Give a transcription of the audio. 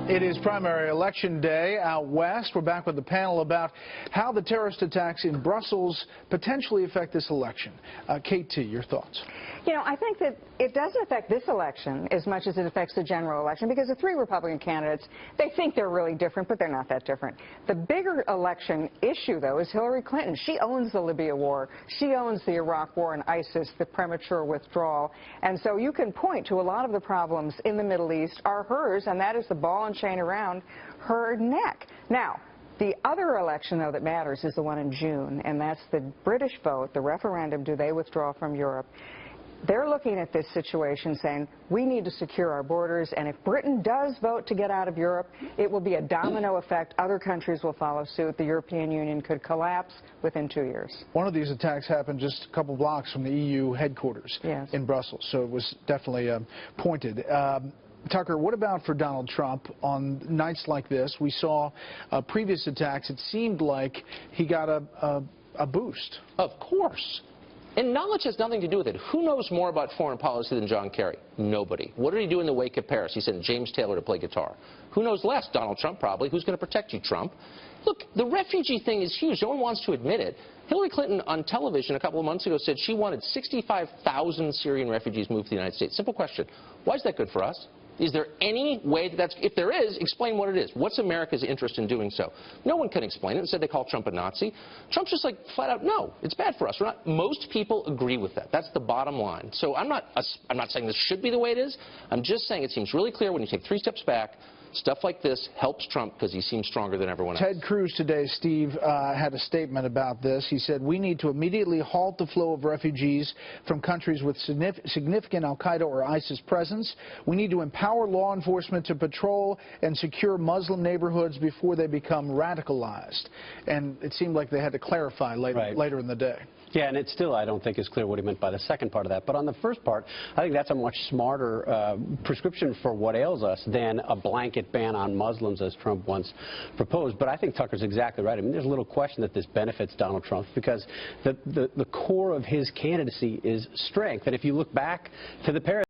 It is primary election day out west. We're back with the panel about how the terrorist attacks in Brussels potentially affect this election. KT, your thoughts? You know, I think that it doesn't affect this election as much as it affects the general election, because the three Republican candidates, they think they're really different, but they're not that different. The bigger election issue, though, is Hillary Clinton. She owns the Libya war. She owns the Iraq war and ISIS, the premature withdrawal. And so you can point to a lot of the problems in the Middle East are hers, and that is the ball and chain around her neck. Now, the other election, though, that matters is the one in June, and that's the British vote, the referendum, do they withdraw from Europe? They're looking at this situation saying, we need to secure our borders, and if Britain does vote to get out of Europe, it will be a domino effect. Other countries will follow suit. The European Union could collapse within 2 years. One of these attacks happened just a couple blocks from the EU headquarters in Brussels, so it was definitely pointed. Tucker, what about for Donald Trump on nights like this? We saw previous attacks. It seemed like he got a boost. Of course. And knowledge has nothing to do with it. Who knows more about foreign policy than John Kerry? Nobody. What did he do in the wake of Paris? He sent James Taylor to play guitar. Who knows less? Donald Trump, probably. Who's going to protect you, Trump? Look, the refugee thing is huge. No one wants to admit it. Hillary Clinton on television a couple of months ago said she wanted 65,000 Syrian refugees moved to the United States. Simple question. Why is that good for us? Is there any way that's, if there is, explain what it is. What's America's interest in doing so? No one can explain it. Instead, they call Trump a Nazi. Trump's just like flat out, no, it's bad for us. Most people agree with that. That's the bottom line. So I'm not saying this should be the way it is. I'm just saying it seems really clear when you take 3 steps back. Stuff like this helps Trump because he seems stronger than everyone else. Ted Cruz today, Steve, had a statement about this. He said, we need to immediately halt the flow of refugees from countries with significant al-Qaeda or ISIS presence. We need to empower law enforcement to patrol and secure Muslim neighborhoods before they become radicalized. And it seemed like they had to clarify later in the day. Yeah, and it's still, I don't think, is clear what he meant by the second part of that. But on the first part, I think that's a much smarter prescription for what ails us than a blanket ban on Muslims, as Trump once proposed. But I think Tucker's exactly right. I mean, there's little question that this benefits Donald Trump because the core of his candidacy is strength. And if you look back to the Paris